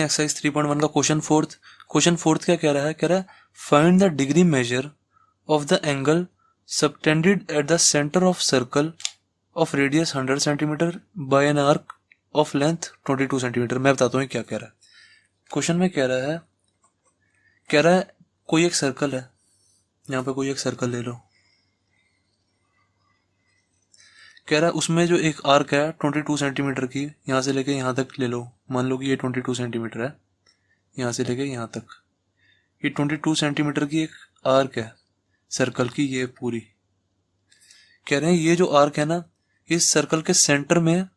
हैं एक्सरसाइज 3.1 का question fourth क्या कह रहा है? कह रहा है find the degree measure of the angle subtended at the centre of circle of radius 100 centimetre bye an arc of length 22 centimetre. मैं बताता हूँ क्या कह रहा है। क्वेश्चन में कह रहा है कोई एक सर्कल है, यहाँ पे कोई एक सर्कल ले लो। कह रहा है उसमें जो एक आर्क है 22 सेंटीमीटर की, यहाँ से लेके यहाँ तक ले लो। मान लो कि ये 22 सेंटीमीटर है, यहाँ से लेके यहाँ तक ये 22 सेंटीमीटर की एक आर्क है सर्कल की, ये पूरी। कह रहे हैं ये जो आर्क है ना, इस सर्कल के सेंटर में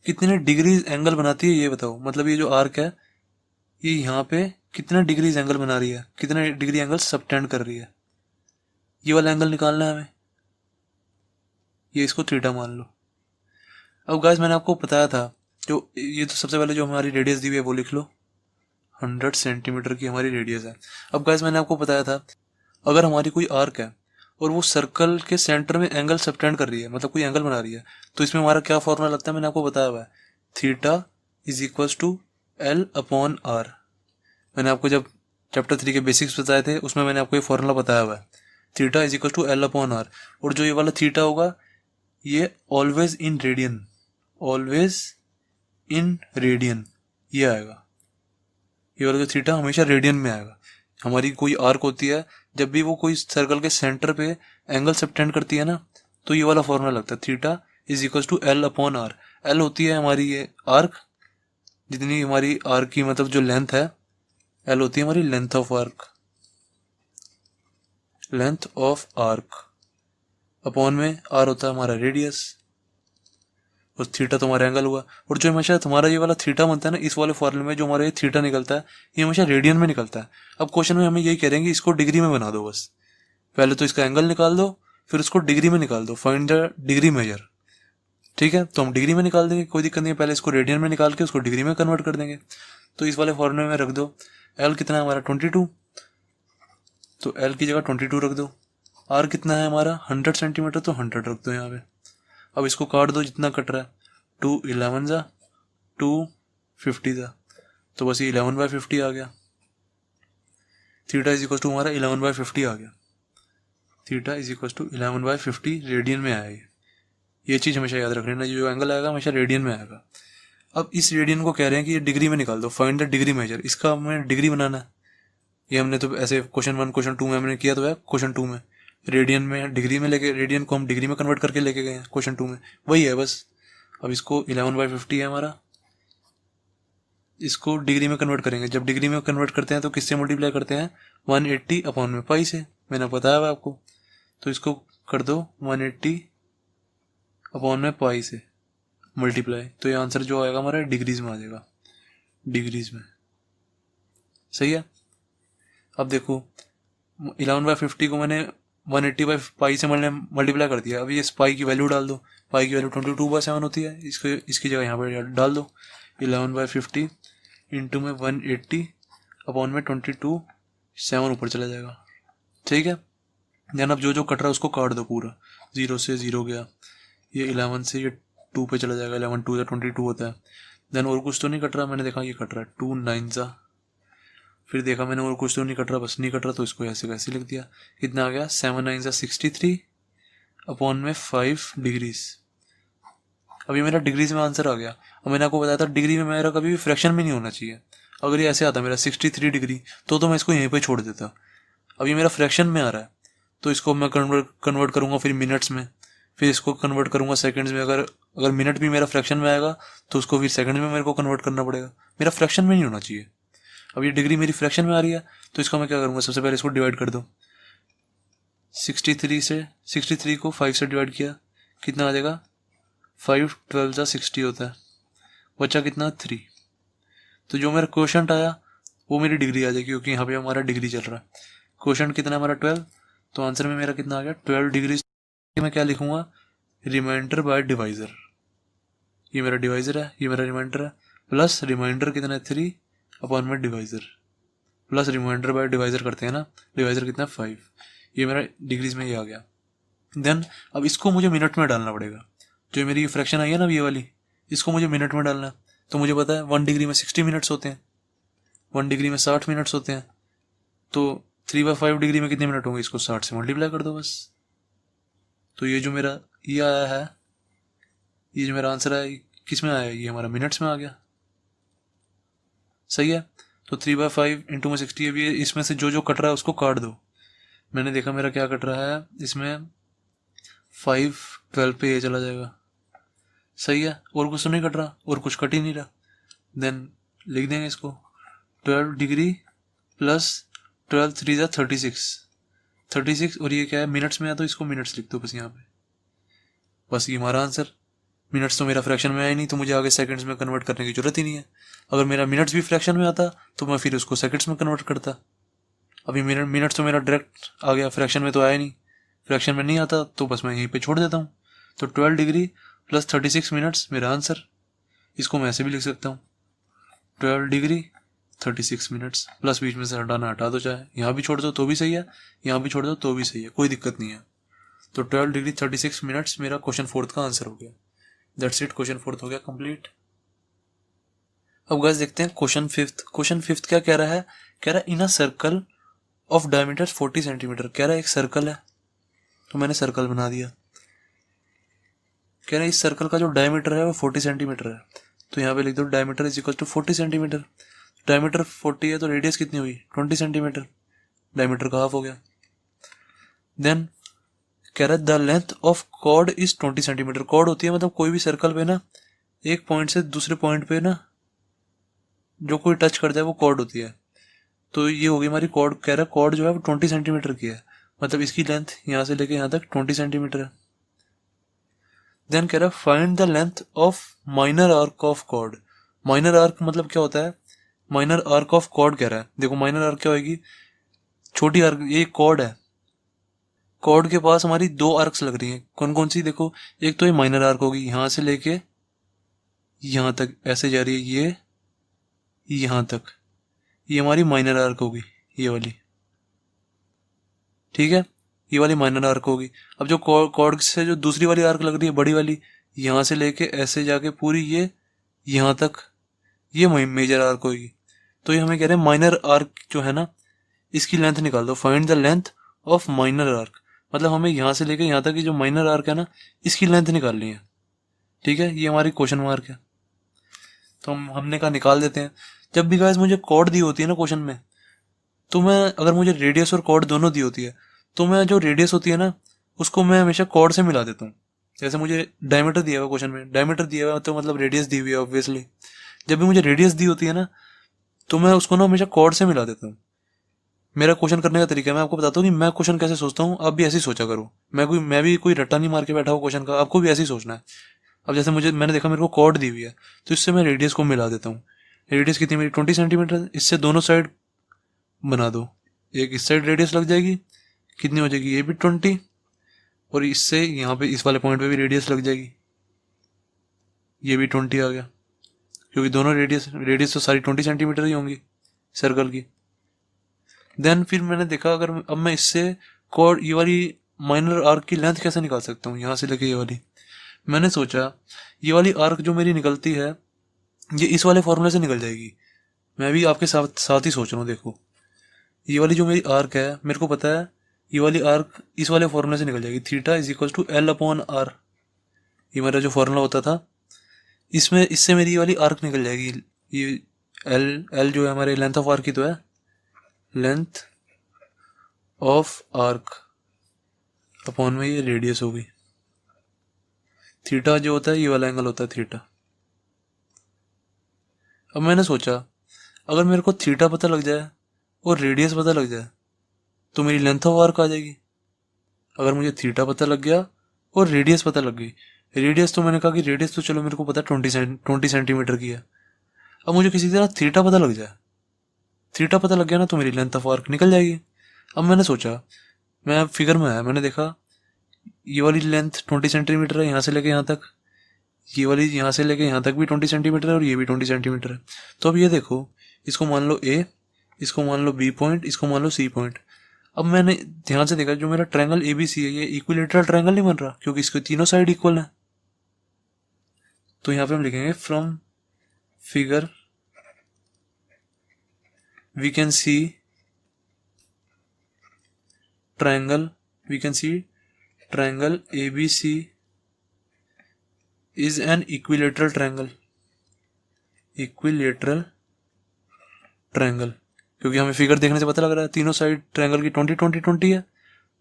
कितने डिग्रीज एंगल बनाती है ये बताओ। मतलब ये जो आर्क है ये यहाँ पे कितना डिग्रीज एंगल बना रही है, कितना डिग्री एंगल सबटेंड कर रही है, ये वाला एंगल निकालना है हमें। ये इसको थीटा मान लो। अब गाइस मैंने आपको बताया था, जो ये तो सबसे पहले जो हमारी रेडियस दी हुई है वो लिख लो, 100 सेंटीमीटर की हमारी रेडियस है। अब गाइस मैंने आपको बताया था अगर हमारी कोई आर्क है और वो सर्कल के सेंटर में एंगल सबटेंड कर रही है, मतलब कोई एंगल बना रही है, तो इसमें हमारा क्या फॉर्मूला लगता है, मैंने आपको बताया हुआ है, theta is equal to L upon R. मैंने आपको जब चैप्टर 3 के बेसिक्स बताए थे उसमें मैंने आपको ये फॉर्मूला बताया हुआ है, theta is equal to L upon R. और जो ये वाला थीटा होगा ये always in radian, always in radian ये आएगा। ये वाला जो थीटा हमेशा रेडियन में आएगा। हमारी कोई आर्क होती है, जब भी वो कोई सर्कल के सेंटर पे एंगल सबटेंड करती है ना, तो ये वाला फॉर्मूला लगता है, theta is equal to L upon R. L होती है हमारी ये आर्क, जितनी हमारी आर्क की मतलब जो लेंथ है, एल होती है हमारी length of arc, length of arc upon में आर होता है हमारा रेडियस, और थीटा तुम्हारा एंगल हुआ। और जो हमेशा तुम्हारा ये वाला थीटा बनता है ना, इस वाले फॉर्मूले में जो हमारा ये थीटा निकलता है ये हमेशा रेडियन में निकलता है। अब क्वेश्चन में हमें यही करेंगे इसको डिग्री में बना दो बस। पहले तो इसका एंगल निकाल दो, फिर उसको डिग्री में निकाल दो, फाइंड द डिग्री मेजर। ठीक है, तो हम डिग्री में निकाल देंगे, कोई दिक्कत नहीं है। पहले इसको रेडियन में निकाल के उसको डिग्री में कन्वर्ट कर देंगे। तो इस वाले फॉर्मूले में रख दो एल कितना है हमारा 22, तो एल की जगह 22 रख दो। आर कितना है हमारा 100 सेंटीमीटर, तो 100 रख दो यहाँ पे। अब इसको काट दो जितना कट रहा है, 2 11 जा 2 50 जा, तो बस ये 11/50 आ गया। थीटा इज इक्वल टू हमारा 11/50 आ गया। Theta is equal to 11/50 radian में आएगा। ये चीज़ हमेशा याद रख लेना, जो एंगल आएगा हमेशा रेडियन में आएगा। अब इस रेडियन को कह रहे हैं कि ये डिग्री में निकाल दो, फाइंड द डिग्री मेजर। इसका हमें डिग्री बनाना है। ये हमने तो ऐसे क्वेश्चन 1 क्वेश्चन 2 में हमने किया तो है, क्वेश्चन 2 में रेडियन में डिग्री में लेके, रेडियन को हम डिग्री में कन्वर्ट करके लेके गए हैं क्वेश्चन 2 में, वही है बस। अब इसको 11/50 है हमारा, इसको डिग्री में कन्वर्ट करेंगे। जब डिग्री में कन्वर्ट करते हैं तो किससे मल्टीप्लाई करते हैं, 180 अपॉन में पाई से, मैंने बताया हुआ आपको। तो इसको कर दो 180 अपॉन में पाई से मल्टीप्लाई, तो ये आंसर जो आएगा हमारा डिग्रीज में आ जाएगा, डिग्रीज में। सही है। अब देखो 11/50 को मैंने 180/पाई से मल्टीप्लाई कर दिया। अब ये पाई की वैल्यू डाल दो, पाई की वैल्यू 22/7 होती है, इसको इसकी जगह यहाँ पर डाल दो 11/50 इंटू में 180 अपॉन में 22 7 ऊपर चला जाएगा। ठीक है, देन अब जो जो कट रहा है उसको काट दो पूरा, 0 से 0 गया, ये 11 से ये 2 पे चला जाएगा, 11 2 22 होता है। देन और कुछ तो नहीं कट रहा, मैंने देखा ये कट रहा है 2 9 सा, फिर देखा मैंने और कुछ तो नहीं कट रहा, बस नहीं कट रहा, तो इसको ऐसे कैसे लिख दिया। कितना आ गया 7 9 सा 63 अपॉन में 5 डिग्रीज। अभी मेरा डिग्रीज में आंसर आ गया। अब मैंने आपको बताया था डिग्री में मेरा कभी भी फ्रैक्शन में नहीं होना चाहिए। अगर ये ऐसे आता मेरा 63 डिग्री तो मैं इसको यहीं पे छोड़ देता। अभी मेरा फ्रैक्शन में आ रहा है, तो इसको मैं कन्वर्ट करूंगा फिर मिनट्स में, फिर इसको कन्वर्ट करूंगा सेकंड्स में। अगर मिनट भी मेरा फ्रैक्शन में आएगा तो उसको फिर सेकंड में मेरे को कन्वर्ट करना पड़ेगा। मेरा फ्रैक्शन में नहीं होना चाहिए। अब ये डिग्री मेरी फ्रैक्शन में आ रही है, तो इसको मैं क्या करूंगा, सबसे पहले इसको डिवाइड कर दो। 63 को 5 से डिवाइड किया, कितना आ जाएगा 5 12 जा 60 होता है, बचा कितना 3। तो जो मेरा क्वेश्चन आया वो मेरी डिग्री आ जाएगी, क्योंकि यहाँ पे हमारा डिग्री चल रहा है। क्वेश्चन कितना है हमारा 12, तो आंसर में मेरा कितना आ गया 12 डिग्री मैं क्या लिखूंगा, रिमाइंडर बाय डिवाइजर, ये मेरा डिवाइजर है, ये मेरा रिमाइंडर है, प्लस रिमाइंडर कितना है 3 अपॉन में divisor, plus remainder by divisor करते हैं ना, डिवाइजर कितना है 5, ये मेरा डिग्रीज में ये आ गया। देन अब इसको मुझे मिनट में डालना पड़ेगा, जो मेरी फ्रैक्शन आई है ना ये वाली, इसको मुझे मिनट में डालना है। तो मुझे पता है 1 डिग्री में 60 मिनट्स होते हैं, 1 डिग्री में 60 मिनट्स होते हैं, तो 3/5 डिग्री में कितने मिनट होंगे, इसको 60 से मल्टीप्लाई कर दो बस। तो ये जो मेरा ये आया है, ये जो मेरा आंसर है किस में आया, ये हमारा मिनट्स में आ गया। सही है। तो 3/5 इंटू में 60, अभी इसमें से जो जो कट रहा है उसको काट दो। मैंने देखा मेरा क्या कट रहा है इसमें, 5 12 पे ये चला जाएगा। सही है, और कुछ तो नहीं कट रहा, और कुछ कट ही नहीं रहा। देन लिख देंगे इसको 12 डिग्री प्लस 12 3 जा 36, और ये क्या है मिनट्स में है, तो इसको मिनट्स लिख दो बस यहाँ पे। बस ये हमारा आंसर। मिनट्स तो मेरा फ्रैक्शन में आया नहीं, तो मुझे आगे सेकंड्स में कन्वर्ट करने की जरूरत ही नहीं है। अगर मेरा मिनट्स भी फ्रैक्शन में आता तो मैं फिर उसको सेकंड्स में कन्वर्ट करता। अभी मिनट्स तो मेरा डायरेक्ट आ गया, फ्रैक्शन में तो आया नहीं, फ्रैक्शन में नहीं आता, तो बस मैं यहीं पे छोड़ देता हूँ। तो 12 डिग्री प्लस 36 मिनट्स मेरा आंसर। इसको मैं ऐसे भी लिख सकता हूँ, 12 डिग्री 36 मिनट्स, प्लस बीच में से हटाना हटा दो, चाहे यहाँ भी छोड़ दो तो भी सही है, यहाँ भी छोड़ दो तो भी सही है, कोई दिक्कत नहीं है। तो 12 डिग्री 36 मिनट्स मेरा क्वेश्चन 4 का आंसर हो गया। दैट्स इट, क्वेश्चन 4 हो गया कंप्लीट। अब गाइस देखते हैं क्वेश्चन 5। क्वेश्चन 5 क्या कह रहा है, कह रहा है in a circle of diameter 40 centimetre. कह रहा है एक सर्कल है, तो मैंने सर्कल बना दिया। कह रहा है इस सर्कल का जो डायमीटर है वो 40 सेंटीमीटर है, तो यहाँ पे लिख दो diameter is equal to 40 centimetre. Diameter 40 है तो रेडियस कितनी हुई 20 सेंटीमीटर, डायमीटर का हाफ हो गया। देन कह रहा है the length of chord is 20 centimetre. Chord होती है मतलब कोई भी सर्कल पे ना, एक पॉइंट से दूसरे पॉइंट पे ना जो कोई टच कर जाए वो कॉर्ड होती है। तो ये होगी हमारी कॉर्ड। कह रहा है कॉर्ड जो है वो 20 सेंटीमीटर की है, मतलब इसकी लेंथ यहाँ से लेके यहाँ तक 20 सेंटीमीटर है। देन कह रहा है find the length of minor arc of chord. Minor arc मतलब क्या होता है, माइनर आर्क ऑफ कॉर्ड कह रहा है। देखो माइनर आर्क क्या होगी, छोटी आर्क, ये कॉर्ड है, कॉर्ड के पास हमारी 2 आर्क्स लग रही हैं। कौन कौन सी, देखो एक तो ये माइनर आर्क होगी, यहाँ से लेके यहाँ तक ऐसे जा रही है, ये यहाँ तक, ये हमारी माइनर आर्क होगी, ये वाली, ठीक है, ये वाली माइनर आर्क होगी। अब जो कॉर्ड से जो दूसरी वाली आर्क लग रही है बड़ी वाली, यहाँ से लेके ऐसे जाके पूरी ये यहाँ तक, ये मेजर आर्क होगी। तो ये हमें कह रहे हैं माइनर आर्क जो है ना, इसकी लेंथ निकाल दो। Find the length of minor arc, मतलब हमें यहाँ से लेके यहाँ तक की जो माइनर आर्क है ना, इसकी लेंथ निकालनी है। ठीक है, ये हमारी क्वेश्चन मार्क है, तो हमने कहा निकाल देते हैं। जब भी गाइस मुझे कॉर्ड दी होती है ना क्वेश्चन में, तो मैं अगर मुझे रेडियस और कॉर्ड दोनों दी होती है, तो मैं जो रेडियस होती है ना उसको मैं हमेशा कॉर्ड से मिला देता हूँ। जैसे मुझे डायमीटर दिया हुआ क्वेश्चन में, डायमीटर दिया हुआ तो मतलब रेडियस दी हुई है ऑब्वियसली। जब भी मुझे रेडियस दी होती है ना, तो मैं उसको ना हमेशा कॉर्ड से मिला देता हूँ। मेरा क्वेश्चन करने का तरीका मैं आपको बताता हूँ कि मैं क्वेश्चन कैसे सोचता हूँ, आप भी ऐसे ही सोचा करो। मैं भी कोई रट्टा नहीं मार के बैठा हूँ क्वेश्चन का, आपको भी ऐसे ही सोचना है। अब जैसे मैंने देखा मेरे को कॉर्ड दी हुई है, तो इससे मैं रेडियस को मिला देता हूँ। रेडियस कितनी मेरी 20 सेंटीमीटर, इससे दोनों साइड बना दो, एक इस साइड रेडियस लग जाएगी, कितनी हो जाएगी ये भी 20, और इससे यहाँ पे इस वाले पॉइंट पे भी रेडियस लग जाएगी, ये भी 20 आ गया, क्योंकि दोनों रेडियस तो सारी 20 सेंटीमीटर ही होंगी सर्कल की। देन फिर मैंने देखा अगर अब मैं इससे कॉर्ड ये वाली माइनर आर्क की लेंथ कैसे निकाल सकता हूँ, यहाँ से लेके ये वाली। मैंने सोचा ये वाली आर्क जो मेरी निकलती है ये इस वाले फॉर्मूले से निकल जाएगी। मैं भी आपके साथ ही सोच रहा हूँ। देखो ये वाली जो मेरी आर्क है, मेरे को पता है ये वाली आर्क इस वाले फॉर्मूले से निकल जाएगी, theta is equal to L upon R. ये मेरा जो फॉर्मूला होता था, इसमें इससे मेरी ये वाली आर्क निकल जाएगी। ये एल जो है हमारे लेंथ ऑफ आर्क की तो है, लेंथ ऑफ आर्क अपॉन में ये रेडियस होगी। थीटा जो होता है ये वाला एंगल होता है थीटा। अब मैंने सोचा अगर मेरे को थीटा पता लग जाए और रेडियस पता लग जाए तो मेरी लेंथ ऑफ आर्क आ जाएगी। अगर मुझे थीटा पता लग गया और रेडियस पता लग गई, रेडियस तो मैंने कहा कि रेडियस तो चलो मेरे को पता है 20 सेंटीमीटर की है। अब मुझे किसी तरह थीटा पता लग जाए, थीटा पता लग गया ना, तो मेरी लेंथ ऑफ आर्क निकल जाएगी। अब मैंने सोचा, मैं फिगर में आया, मैंने देखा ये वाली लेंथ 20 सेंटीमीटर है यहाँ से लेके यहाँ तक, ये वाली यहाँ से लेके यहाँ तक भी 20 सेंटीमीटर है और ये भी 20 सेंटीमीटर है। तो अब ये देखो, इसको मान लो ए, इसको मान लो बी पॉइंट, इसको मान लो सी पॉइंट। अब मैंने ध्यान से देखा, जो मेरा ट्रायंगल एबीसी है ये इक्विलेटरल ट्रायंगल नहीं बन रहा, क्योंकि इसके तीनों साइड इक्वल है। तो यहाँ पे हम लिखेंगे from figure we can see triangle, we can see triangle ABC is an equilateral triangle, equilateral triangle, क्योंकि हमें फिगर देखने से पता लग रहा है तीनों साइड ट्रायंगल की 20 20 20 है,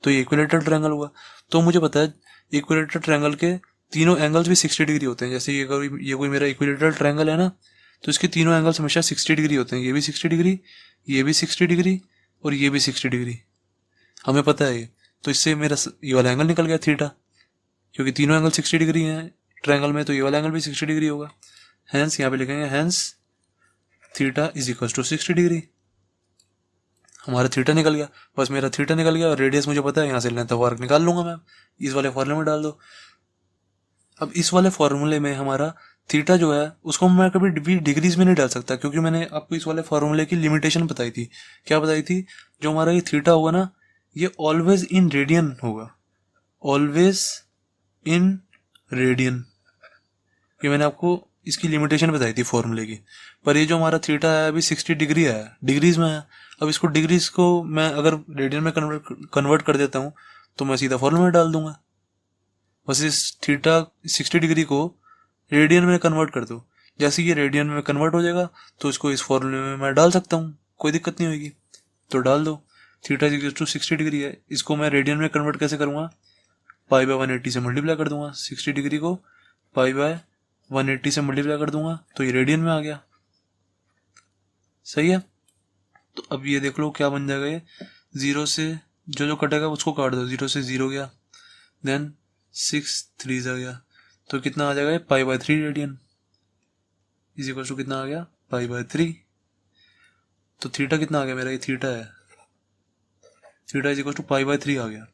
तो ये इक्विलेटरल ट्रायंगल हुआ। तो मुझे पता है इक्विलेटरल ट्रायंगल के तीनों एंगल्स भी 60 डिग्री होते हैं। जैसे ये कोई मेरा इक्विलेटरल ट्रायंगल है ना, तो इसके तीनों एंगल्स हमेशा 60 डिग्री होते हैं। ये भी 60 डिग्री, ये भी 60 डिग्री और ये भी 60 डिग्री, हमें पता है ये। तो इससे मेरा ये वाला एंगल निकल गया थीटा, क्योंकि तीनों एंगल 60 डिग्री हैं ट्रायंगल में, तो ये वाला एंगल भी 60 डिग्री होगा। हैंस यहाँ पे लिखेंगे hence theta is equal to 60 degree. हमारा थीटा निकल गया, बस मेरा थीटा निकल गया और रेडियस मुझे पता है, यहाँ से लेंथ ऑफ आर्क निकाल लूंगा मैं। इस वाले फॉर्मूले में डाल दो। अब इस वाले फॉर्मूले में हमारा थीटा जो है उसको मैं कभी भी डिग्रीज में नहीं डाल सकता, क्योंकि मैंने आपको इस वाले फॉर्मूले की लिमिटेशन बताई थी। क्या बताई थी? जो हमारा ये थीटा होगा ना, ये ऑलवेज इन रेडियन होगा, ऑलवेज इन रेडियन। ये मैंने आपको इसकी लिमिटेशन बताई थी फॉर्मूले की। पर ये जो हमारा थीटा है अभी 60 डिग्री है, डिग्रीज में है। अब इसको डिग्रीज को मैं अगर रेडियन में कन्वर्ट कर देता हूँ तो मैं सीधा फॉर्मूले में डाल दूंगा। बस इस थीटा 60 डिग्री को रेडियन में कन्वर्ट कर दो। जैसे ये रेडियन में कन्वर्ट हो जाएगा तो इसको इस फॉर्मूले में मैं डाल सकता हूँ, कोई दिक्कत नहीं होगी। तो डाल दो, थीटा इक्वल टू 60 डिग्री है। इसको मैं रेडियन में कन्वर्ट कैसे करूँगा? पाई बाय 180 से मल्टीप्लाई कर दूंगा। 60 डिग्री को पाई बाय 180 से मल्टीप्लाई कर दूंगा तो ये रेडियन में आ गया। सही है। तो अब ये देख लो क्या बन जाएगा, ये 0 से जो कटेगा उसको काट दो। 0 से 0 गया, देन 6 3 आ गया, तो कितना आ जाएगा? Pi by 3 radian is equal to कितना आ गया? Pi by 3। तो थीटा कितना आ गया मेरा? ये थीटा है, theta is equal to pi by 3 आ गया।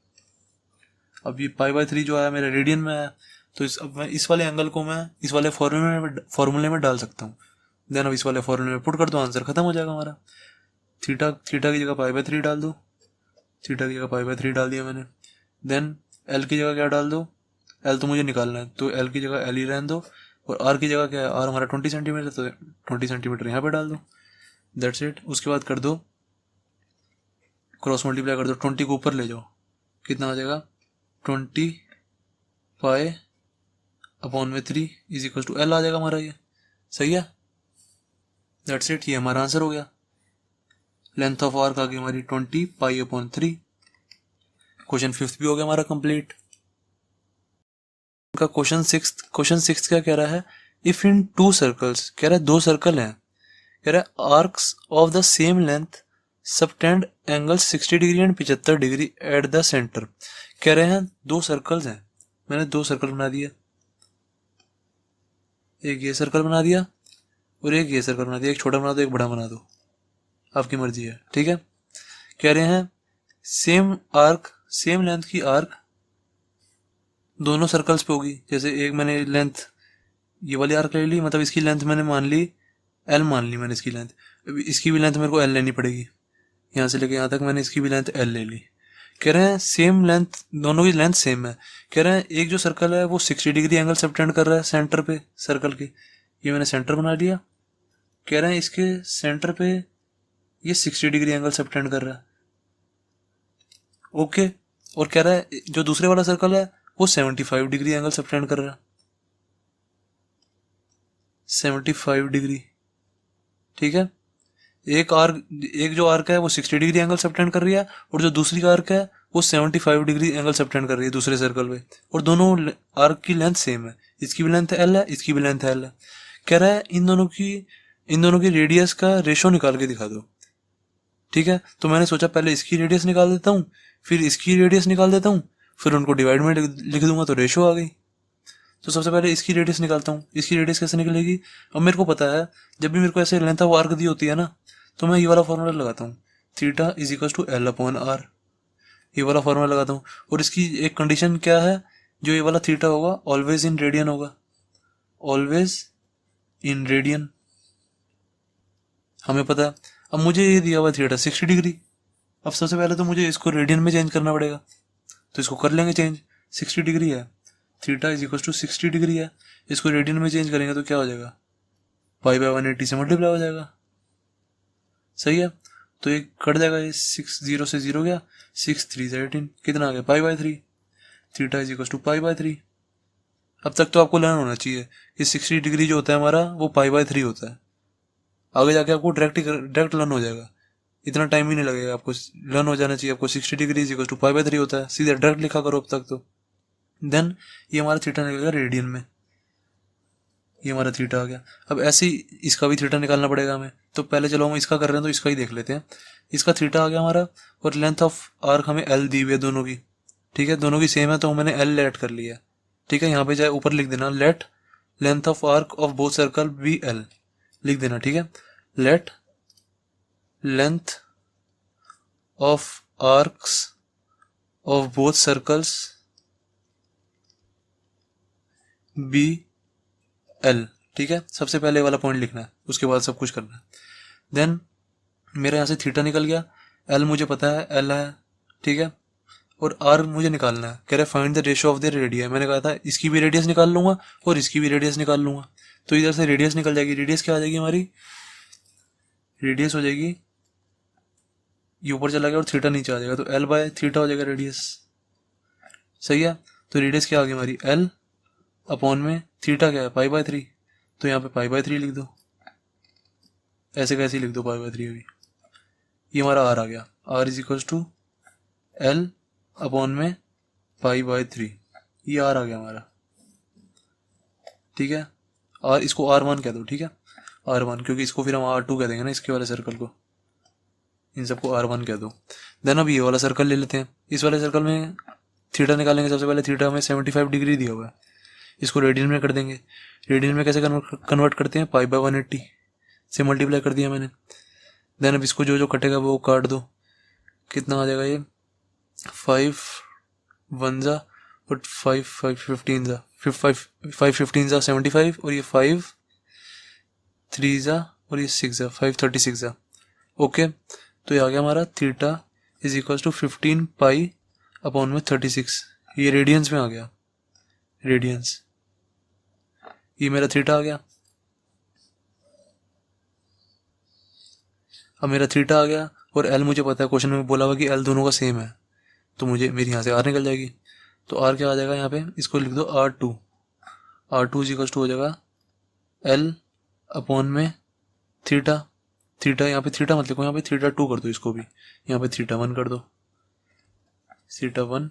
अब ये पाई बाय 3 जो आया मेरा रेडियन में आया, तो अब मैं इस वाले एंगल को मैं इस वाले फॉर्मूले में डाल सकता हूँ। देन अब इस वाले फॉर्मूले में पुट कर दो, आंसर खत्म हो जाएगा हमारा। थीटा की जगह पाई बाय 3 डाल दो, थीटा की जगह पाई बाय 3 डाल दिया मैंने। देन एल की जगह क्या डाल दो? एल तो मुझे निकालना है, तो एल की जगह एल ही रहने दो। और आर की जगह क्या है? आर हमारा 20 सेंटीमीटर, तो 20 सेंटीमीटर यहाँ पे डाल दो। That's it. उसके बाद कर दो क्रॉस मल्टीप्लाई कर दो, 20 को ऊपर ले जाओ, कितना आ जाएगा? 20 पाई अपॉन में 3 इज इक्वल टू एल आ जाएगा हमारा। ये सही है। दैट्स इट, ये हमारा आंसर हो गया। लेंथ ऑफ आर्क आ गई हमारी 20 पाई अपॉन 3। क्वेश्चन 5 भी हो गया हमारा कंप्लीट। का क्वेश्चन 6 क्या कह रहा है? इफ इन 2 सर्कल्स, कह रहा है 2 सर्कल हैं, कह रहा है arcs of the same length subtend angle 60 degree and 75 degree at the centre. कह रहे हैं 2 सर्कल्स हैं, मैंने 2 सर्कल बना दिया, एक ये सर्कल बना दिया और एक ये सर्कल बना दिया। एक छोटा बना दो, एक बड़ा बना दो, आपकी मर्जी है, ठीक है। कह रहे हैं सेम आर्क, सेम लेंथ की आर्क दोनों सर्कल्स पे होगी। जैसे एक मैंने लेंथ ये वाली आर्क ले ली, मतलब इसकी लेंथ मैंने मान ली एल, मान ली मैंने इसकी लेंथ। इसकी भी लेंथ मेरे को एल लेनी पड़ेगी, यहाँ से लेके यहाँ तक मैंने इसकी भी लेंथ एल ले ली। कह रहे हैं सेम लेंथ, दोनों की लेंथ सेम है। कह रहे हैं एक जो सर्कल है वो 60 डिग्री एंगल सबटेंड कर रहा है सेंटर पे सर्कल के, ये मैंने सेंटर बना लिया। कह रहे हैं इसके सेंटर पे ये 60 डिग्री एंगल सबटेंड कर रहा है, ओके। और कह रहा है जो दूसरे वाला सर्कल है वो 75 डिग्री एंगल सबटेंड कर रहा है, 75 डिग्री, ठीक है। एक जो आर्क है वो 60 डिग्री एंगल सबटेंड कर रही है और जो दूसरी आर्क है वो 75 डिग्री एंगल सबटेंड कर रही है दूसरे सर्कल पे, और दोनों आर्क की लेंथ सेम है। इसकी भी लेंथ एल है, इसकी भी लेंथ एल है। कह रहा है इन दोनों की रेडियस का रेशो निकाल के दिखा दो, ठीक है। तो मैंने सोचा पहले इसकी रेडियस निकाल देता हूँ, फिर इसकी रेडियस निकाल देता हूँ, फिर उनको डिवाइड में लिख दूंगा तो रेशो आ गई। तो सबसे पहले इसकी रेडियस निकालता हूँ। इसकी रेडियस कैसे निकलेगी? अब मेरे को पता है जब भी मेरे को ऐसे लेंथ ऑफ आर्क दी होती है ना, तो मैं ये वाला फॉर्मूला लगाता हूँ, theta is equal to L upon R. ये वाला फॉर्मूला लगाता हूँ। और इसकी एक कंडीशन क्या है, जो ये वाला थीटा होगा ऑलवेज इन रेडियन होगा, ऑलवेज इन रेडियन, हमें पता है। अब मुझे ये दिया हुआ थीटा 60 डिग्री, अब सबसे पहले तो मुझे इसको रेडियन में चेंज करना पड़ेगा, तो इसको कर लेंगे चेंज। 60 डिग्री है, theta is equal to 60 degree है, इसको रेडियन में चेंज करेंगे तो क्या हो जाएगा, पाई बाय 180 से मल्टीप्लाई हो जाएगा, सही है। तो ये कट जाएगा, ये 6 0 से 0 गया, 6 3 18, कितना आ गया pi by 3, theta is equal to pi by 3। अब तक तो आपको लर्न होना चाहिए कि 60 डिग्री जो होता है हमारा वो पाई बाय 3 होता है। आगे जाके आपको डायरेक्ट लर्न हो जाएगा, इतना टाइम ही नहीं लगेगा, आपको लर्न हो जाना चाहिए। आपको 60 degree is equal to pi by 3 होता है, सीधे डायरेक्ट लिखा करो अब तक तो। देन ये हमारा थीटा निकलेगा रेडियन में, ये हमारा थीटा आ गया। अब ऐसे ही इसका भी थीटा निकालना पड़ेगा हमें, तो पहले चलो हम इसका कर रहे हैं तो इसका ही देख लेते हैं। इसका थीटा आ गया हमारा, और लेंथ ऑफ आर्क हमें एल दी हुई है दोनों की, ठीक है, दोनों की सेम है तो मैंने एल लेट कर लिया, ठीक है। यहाँ पे जाए ऊपर लिख देना let length of arc of both circle be L, लिख देना, ठीक है। Let length of arcs of both circles be L, ठीक है। सबसे पहले वाला पॉइंट लिखना है, उसके बाद सब कुछ करना है। देन मेरा यहाँ से थीटा निकल गया, एल मुझे पता है एल है, ठीक है, और आर मुझे निकालना है। कह रहे find the ratio of the radius, मैंने कहा था इसकी भी रेडियस निकाल लूंगा और इसकी भी रेडियस निकाल लूंगा, तो इधर से रेडियस निकल जाएगी। रेडियस क्या आ जाएगी हमारी, रेडियस हो जाएगी, ये ऊपर चला गया और थीटा नीचे आ जाएगा, तो एल बाय थीटा हो जाएगा रेडियस, सही है। तो रेडियस क्या आ गई हमारी, एल अपॉन में थीटा क्या है पाई बाय 3, तो यहाँ पे पाई बाय 3 लिख दो, ऐसे कैसे लिख दो पाई बाय 3 अभी। ये हमारा आर आ गया, R is equal to L upon में पाई बाय 3, ये आर आ गया हमारा, ठीक है। और इसको R1 कह दो, ठीक है, R1, क्योंकि इसको फिर हम R2 कह देंगे ना, इसके वाले सर्कल को, इन सबको R1 कह दो। देन अब ये वाला सर्कल ले लेते हैं, इस वाले सर्कल में थीटा निकालेंगे। सबसे पहले थीटा हमें 75 डिग्री दिया हुआ है, इसको रेडियन में कर देंगे। रेडियन में कैसे कन्वर्ट करते हैं, पाई बाय 180 से मल्टीप्लाई कर दिया मैंने। देन अब इसको जो जो कटेगा वो काट दो, कितना आ जाएगा ये 5 1 जा और 5 5 15 जा, 5 15 जा 75, और ये 5 3 जा और ये 6 जा 5 36 जा, ओके। तो ये आ गया हमारा theta is equal to 15 pi upon में 36, ये रेडियंस में आ गया, रेडियंस, ये मेरा थीटा आ गया। अब मेरा थीटा आ गया, और एल मुझे पता है, क्वेश्चन में बोला हुआ कि एल दोनों का सेम है, तो मुझे मेरी यहाँ से आर निकल जाएगी। तो आर क्या आ जाएगा यहाँ पे, इसको लिख दो R2, R2 is equal to हो जाएगा एल अपॉन में थीटा, थीटा यहाँ पे थीटा मत लिखो, यहाँ पे थीटा 2 कर दो, इसको भी यहाँ पे थीटा 1 कर दो, थीटा 1,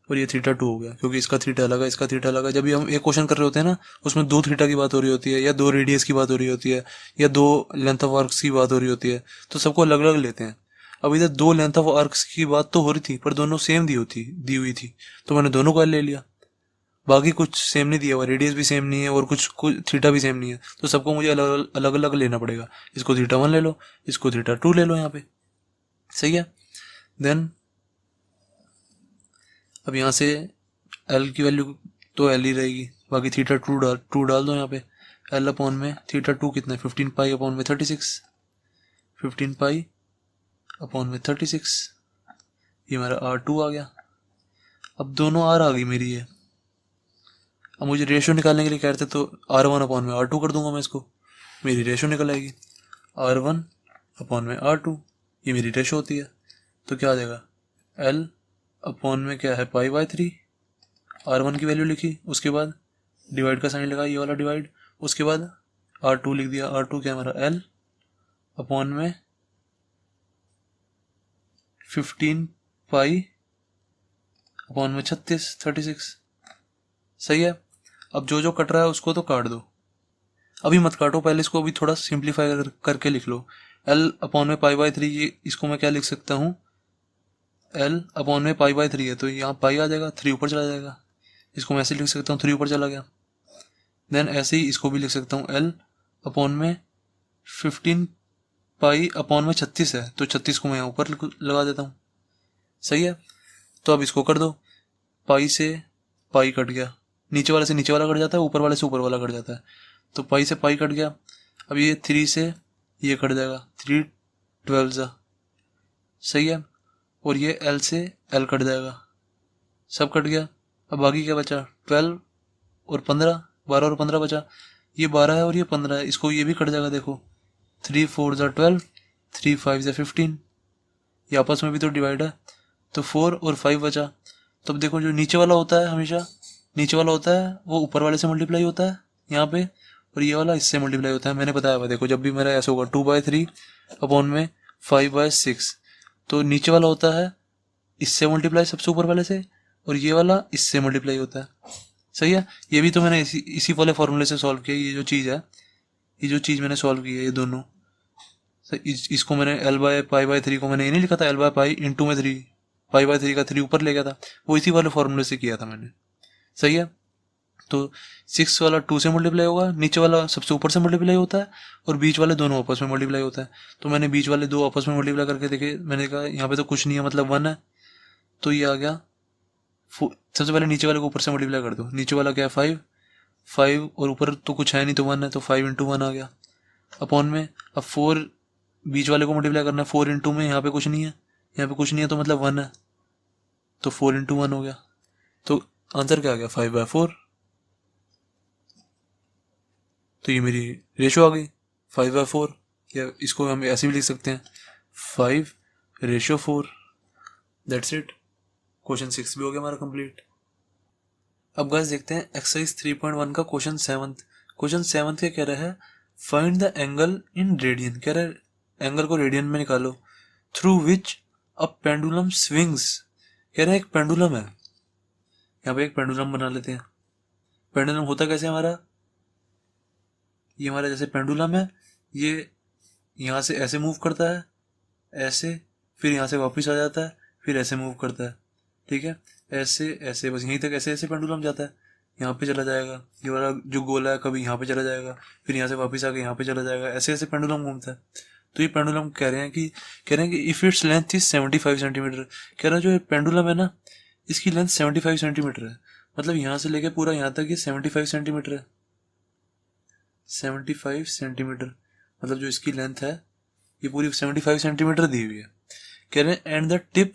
और ये थीटा 2 हो गया, क्योंकि इसका थीटा अलग है, इसका थीटा अलग है। जब भी हम एक क्वेश्चन कर रहे होते हैं ना, उसमें 2 थीटा की बात हो रही होती है, या 2 रेडियस की बात हो रही होती है, या 2 लेंथ ऑफ आर्क्स की बात हो रही होती है, तो सबको अलग अलग लेते हैं। अब इधर 2 लेंथ ऑफ आर्क्स की बात तो हो रही थी, पर दोनों सेम दी हुई थी, तो मैंने दोनों का ले लिया। बाकी कुछ सेम नहीं दिया हुआ, रेडियस भी सेम नहीं है और कुछ थीटा भी सेम नहीं है, तो सबको मुझे अलग अलग लेना पड़ेगा। इसको थीटा 1 ले लो, इसको थीटा 2 ले लो यहाँ पे, सही है। देन अब यहाँ से एल की वैल्यू तो एल ही रहेगी, बाकी थीटा 2 डाल दो यहाँ पे। एल अपॉन में थीटा 2 कितना है, 15 पाई अपॉन में 36, 15 पाई अपॉन में 36, ये मेरा R2 आ गया। अब दोनों आर आ गई मेरी ये। अब मुझे रेशियो निकालने के लिए कह रहे थे, तो R1 अपॉन में R2 कर दूंगा मैं इसको, मेरी रेशियो निकल आएगी, R1 अपॉन में R2, ये मेरी रेशियो होती है। तो क्या आ जाएगा, L अपॉन में क्या है पाई बाय 3, R1 की वैल्यू लिखी, उसके बाद डिवाइड का साइन लगा, ये वाला डिवाइड, उसके बाद R2 लिख दिया। R2 क्या है हमारा, L अपॉन में 15 पाई अपॉन में 36, सही है। अब जो जो कट रहा है उसको तो काट दो, अभी मत काटो, पहले इसको अभी थोड़ा सिंप्लीफाई करके लिख लो। L अपॉन में पाई बाय 3, ये इसको मैं क्या लिख सकता हूँ, L अपॉन में पाई बाय 3 है, तो यहाँ पाई आ जाएगा, 3 ऊपर चला जाएगा, इसको मैं ऐसे लिख सकता हूँ, 3 ऊपर चला गया। देन ऐसे ही इसको भी लिख सकता हूँ, L अपॉन में 15 पाई अपॉन में 36 है, तो 36 को मैं यहाँ ऊपर लगा देता हूँ, सही है। तो अब इसको कर दो, पाई से पाई कट गया, नीचे वाले से नीचे वाला कट जाता है, ऊपर वाले से ऊपर वाला कट जाता है, तो पाई से पाई कट गया। अब ये 3 से ये कट जाएगा, 3 12 जा, सही है। और ये एल से एल कट जाएगा, सब कट गया। अब बाकी क्या बचा, 12 और 15, 12 और 15 बचा। ये 12 है और ये 15 है, इसको ये भी कट जाएगा, देखो 3 4 जा 12, 3 5 जा 15, ये आपस में भी तो डिवाइड है, तो 4 और 5 बचा। तो अब देखो जो नीचे वाला होता है, हमेशा नीचे वाला होता है वो ऊपर वाले से मल्टीप्लाई होता है यहाँ पे, और ये वाला इससे मल्टीप्लाई होता है। मैंने बताया हुआ, देखो जब भी मेरा ऐसा होगा 2/3 अपॉन में 5/6, तो नीचे वाला होता है इससे मल्टीप्लाई सबसे ऊपर वाले से, और ये वाला इससे मल्टीप्लाई होता है, सही है। ये भी तो मैंने इसी वाले फॉर्मूले से सॉल्व किया। ये जो चीज़ है, ये जो चीज़ मैंने सॉल्व की है, ये दोनों इसको मैंने L/π/3 को मैंने ये नहीं लिखा था L/π इंटू में 3, π/3 का 3 ऊपर ले गया था, वो इसी वाले फॉर्मूले से किया था मैंने, सही है। तो 6 वाला 2 से मल्टीप्लाई होगा, नीचे वाला सबसे ऊपर से मल्टीप्लाई होता है, और बीच वाले दोनों आपस में मल्टीप्लाई होता है। तो मैंने बीच वाले दो आपस में मल्टीप्लाई करके देखे, मैंने कहा यहाँ पे तो कुछ नहीं है, मतलब 1 है, तो ये आ गया। सबसे पहले नीचे वाले को ऊपर से मल्टीप्लाई कर दो, नीचे वाला क्या है 5, 5 और ऊपर तो कुछ है नहीं तो 1 है, तो 5 इंटू 1 आ गया अपॉन में। अब 4 बीच वाले को मल्टीप्लाई करना है, 4 इंटू में, यहाँ पे कुछ नहीं है, यहाँ पे कुछ नहीं है तो मतलब 1 है, तो 4 इंटू 1 हो गया। तो आंसर क्या आ गया, 5/4। तो ये मेरी रेशो आ गई 5/4, या इसको हम ऐसे भी लिख सकते हैं 5/4। दैट्स इट, क्वेश्चन 6 भी हो गया हमारा कंप्लीट। अब गाइस देखते हैं एक्सरसाइज 3.1 का क्वेश्चन 7। क्वेश्चन 7 क्या कह रहा है, find the angle in radian. कह रहा है एंगल को रेडियन में निकालो, through which a pendulum swings. कह रहा है एक पेंडुलम है, यहाँ पे एक पेंडुलम बना लेते हैं। पेंडुलम होता कैसे हमारा, ये हमारा जैसे पेंडुलम है, ये यहाँ से ऐसे मूव करता है, ऐसे, फिर यहाँ से वापस आ जाता है, फिर ऐसे मूव करता है, ठीक है, ऐसे ऐसे, बस यहीं तक ऐसे ऐसे पेंडुलम जाता है, यहाँ पे चला जाएगा, ये वाला जो गोला है कभी यहाँ पे चला जाएगा, फिर यहाँ से वापस आके यहाँ पे चला जाएगा, ऐसे ऐसे पेंडुलम घूमता है। तो ये पेंडुलम कह रहे हैं कि if its length is 75 centimetre. कह रहा है जो ये पेंडुलम है ना, इसकी लेंथ 75 सेंटीमीटर है, मतलब यहाँ से लेके पूरा यहाँ तक ये 75 सेंटीमीटर है, 75 सेंटीमीटर, मतलब जो इसकी लेंथ है ये पूरी 75 सेंटीमीटर दी हुई है। कह रहे हैं and the tip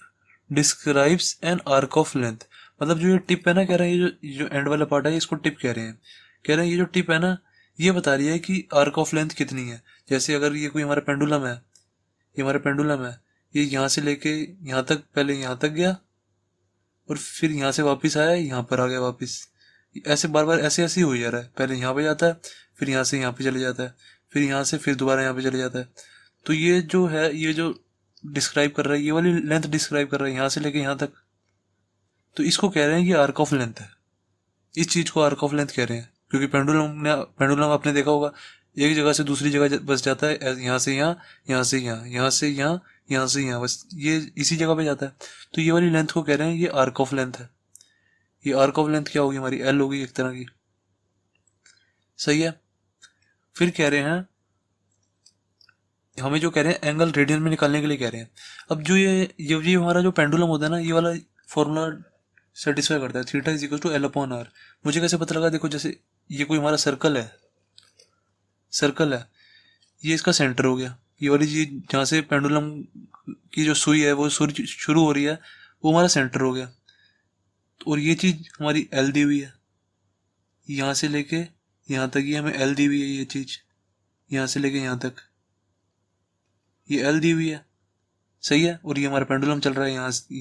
describes an arc of length, मतलब जो ये टिप है ना, कह रहे हैं ये जो एंड वाला पार्ट है इसको टिप कह रहे हैं। कह रहे हैं ये जो टिप है ना, ये बता रही है कि आर्क ऑफ लेंथ कितनी है। जैसे अगर ये कोई हमारा पेंडुलम है, ये हमारा पेंडुलम है, ये यहाँ से लेके यहाँ तक, पहले यहाँ तक गया और फिर यहाँ से वापस आया, यहाँ पर आ गया वापस, ऐसे बार बार ऐसे ऐसे ही हो जा रहा है, पहले यहाँ पे जाता है, फिर यहाँ से यहाँ पे चले जाता है, फिर यहाँ से फिर दोबारा यहाँ पे चले जाता है। तो ये जो है, ये जो डिस्क्राइब कर रहा है, ये वाली लेंथ डिस्क्राइब कर रहा है यहाँ से लेके यहाँ तक, तो इसको कह रहे हैं ये आर्क ऑफ लेंथ है। इस चीज को आर्क ऑफ लेंथ कह रहे हैं, क्योंकि पेंडुलम आपने देखा होगा एक जगह से दूसरी जगह बस जाता है, यहाँ से यहाँ, यहाँ से यहाँ, यहाँ से यहाँ, यहाँ से यहाँ, बस ये इसी जगह पे जाता है। तो ये वाली लेंथ को कह रहे हैं ये आर्क ऑफ लेंथ है। ये आर्क ऑफ लेंथ क्या होगी हमारी, एल होगी एक तरह की, सही है। फिर कह रहे हैं हमें, जो कह रहे हैं एंगल रेडियन में निकालने के लिए कह रहे हैं। अब जो ये हमारा जो पेंडुलम होता है ना, ये वाला फॉर्मूला सेटिस्फाई करता है, theta is equal to L upon R. मुझे कैसे पता लगा, देखो जैसे ये कोई हमारा सर्कल है, ये इसका सेंटर हो गया, ये वाली चीज जहाँ से पेंडुलम की जो सुई है वो सुई शुरू हो रही है, वो हमारा सेंटर हो गया। और ये चीज हमारी एल दी हुई है, यहाँ से लेके यहाँ तक ये हमें एल दी हुई है, ये चीज यहाँ से लेके यहाँ तक ये एल दी हुई है, सही है। और ये हमारा पेंडुलम चल रहा है यहाँ पे,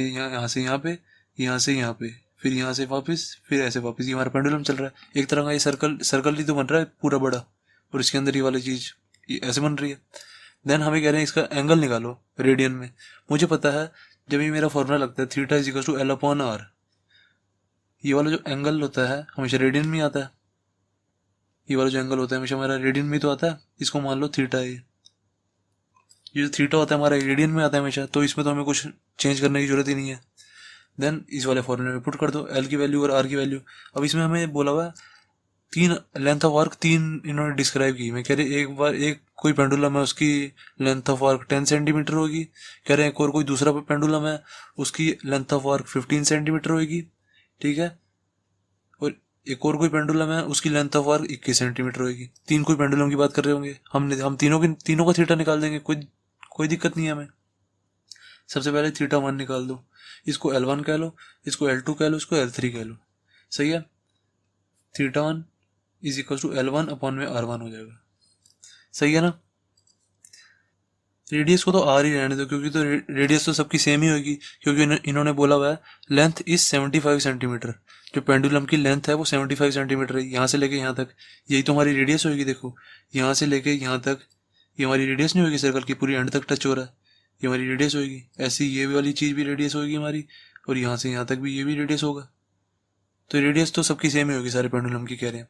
यहाँ से यहाँ पे, यहाँ से यहाँ पे, फिर यहाँ से वापस, फिर ऐसे वापस, ये हमारा पेंडुलम चल रहा है। एक तरह का ये सर्कल ही तो बन रहा है पूरा बड़ा, और इसके अंदर ये वाली चीज ये ऐसे बन रही है। देन हमें कह रहे हैं इसका एंगल निकालो रेडियन में। मुझे पता है जब ये मेरा फॉर्मूला लगता है theta is equal to L upon R, ये वाला जो एंगल होता है हमेशा रेडियन में आता है, ये वाला जो एंगल होता है हमेशा हमारा रेडियन में तो आता है। इसको मान लो थीटा है, ये जो थीटा होता है हमारा रेडियन में आता है हमेशा, तो इसमें तो हमें कुछ चेंज करने की जरूरत ही नहीं है। देन इस वाले फॉर्मूले में पुट कर दो एल की वैल्यू और आर की वैल्यू। अब इसमें हमें बोला हुआ है तीन लेंथ ऑफ आर्क तीन इन्होंने डिस्क्राइब की। मैं कह रहे एक बार एक कोई पेंडुलम है उसकी लेंथ ऑफ आर्क 10 सेंटीमीटर होगी, कह रहे हैं एक और कोई दूसरा पेंडुलम है उसकी लेंथ ऑफ आर्क 15 सेंटीमीटर होगी, ठीक है, और एक और कोई पेंडुलम है उसकी लेंथ ऑफ आर्क 21 सेंटीमीटर होगी। तीन कोई पेंडुलम की बात कर रहे होंगे, हम तीनों का थीटा निकाल देंगे, कोई दिक्कत नहीं है हमें। सबसे पहले थीटा 1 निकाल दो, इसको L1 कह लो, इसको L2 कह लो, इसको L3 कह लो, सही है। थीटा 1 is equal to L1 upon में R1 हो जाएगा, सही है ना। रेडियस को तो आर ही रहने दो, क्योंकि तो रेडियस तो सबकी सेम ही होगी, क्योंकि इन्होंने बोला हुआ है लेंथ इज 75 सेंटीमीटर। जो पेंडुलम की लेंथ है वो 75 सेंटीमीटर है, यहाँ से लेके यहाँ तक, यही तो हमारी रेडियस होगी। देखो यहाँ से लेके यहाँ तक ये हमारी रेडियस नहीं होगी, सर्कल की पूरी एंड तक टच हो रहा है, ये हमारी रेडियस होगी। ऐसी ये वाली चीज़ भी रेडियस होगी हमारी, और यहाँ से यहाँ तक भी ये भी रेडियस होगा। तो रेडियस तो सबकी सेम ही होगी सारे पेंडुलम की, कह रहे हैं,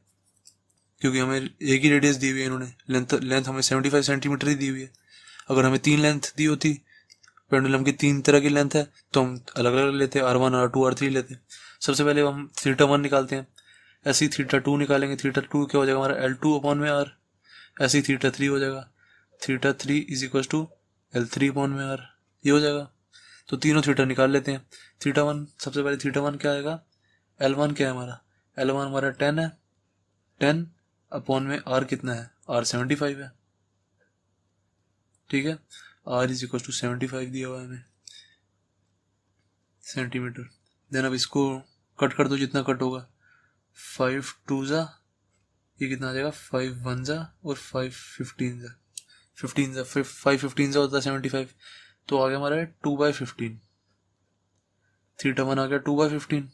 क्योंकि हमें एक ही रेडियस दी हुई है इन्होंने, लेंथ हमें 75 सेंटीमीटर ही दी हुई है। अगर हमें 3 लेंथ दी होती, पेंडुलम की 3 तरह की लेंथ है, तो हम अलग अलग लेते, R1 R2 R3 लेते। सबसे पहले हम थीटा 1 निकालते हैं, ऐसे ही थीटा 2 निकालेंगे। थीटा 2 क्या हो जाएगा हमारा L2 अपॉन में R, ऐसे ही थीटा 3 हो जाएगा, theta 3 is equal to L3 upon में R, ये हो जाएगा। तो तीनों थीटा निकाल लेते हैं। थीटा 1 सबसे पहले थीटा 1 क्या आएगा, L1 क्या है हमारा, L1 हमारा 10 है, 10 अपॉन में R कितना है, R 75 है, ठीक है। R इज इक्वल टू 75 दिया हुआ है हमें सेंटीमीटर। देन अब इसको कट कर दो, जितना कट होगा, 5 2 जा, ये कितना आ जाएगा, 5 1 जा और 5 15 जा, 15 जा, 5 15 जा होता है 75, तो आ गया हमारा 2/15। थीटा 1 आ गया 2/15,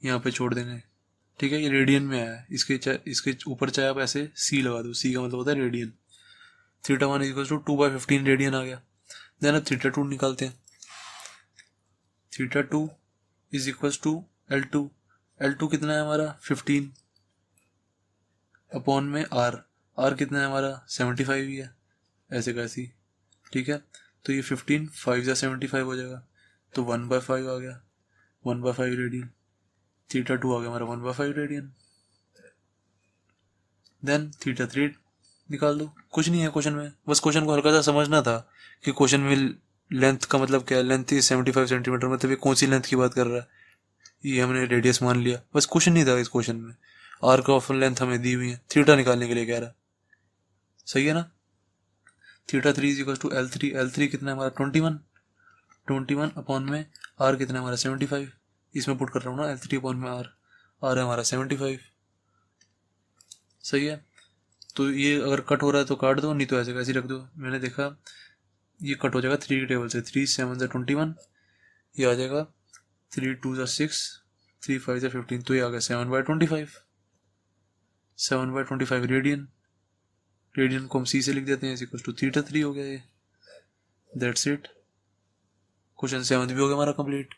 यहाँ पे छोड़ देंगे, ठीक है। ये रेडियन में आया है, इसके ऊपर चाहे आप ऐसे C लगा दो, C का मतलब होता है radian. Theta 1 equal to 2/15 radian आ गया। देन अब थीटा 2 निकालते हैं। Theta 2 is equal to L2, L2 कितना है हमारा 15 अपॉन में R कितना है हमारा 75 ही है, ऐसे कैसी, ठीक है। तो ये 15 5 जा 75 हो जाएगा, तो 1/5 आ गया, 1/5 रेडियन। थीटा 2 आ गया हमारा 1/5 रेडियन। देन थीटा 3 निकाल दो, कुछ नहीं है क्वेश्चन में, बस क्वेश्चन को हल्का सा समझना था कि क्वेश्चन में लेंथ का मतलब क्या है, लेंथ इज 75 सेंटीमीटर, मतलब ये कौन सी लेंथ की बात कर रहा है, ये हमने रेडियस मान लिया, बस क्वेश्चन नहीं था इस क्वेश्चन में। आर्क ऑफ लेंथ हमें दी हुई है, थीटा निकालने के लिए कह रहा है, सही है ना। Theta 3 is equal to L3, L3 कितना है हमारा 21 अपॉन में R कितना है हमारा 75, इसमें पुट कर रहा हूँ ना, L3 अपॉन में R है हमारा 75, सही है। तो ये अगर कट हो रहा है तो काट दो, नहीं तो ऐसे कैसे रख दो। मैंने देखा ये कट हो जाएगा 3 की टेबल से, 3 7 से 21, ये आ जाएगा 3 2 से 6, 3 5 से 15, तो ये आ गया 7/25, 7/25 रेडियन। रेडियन को हम C से लिख देते हैं, इज इक्वल टू थीटा 3 हो गया ये। दैट्स इट, क्वेश्चन 7 भी हो गया हमारा कंप्लीट।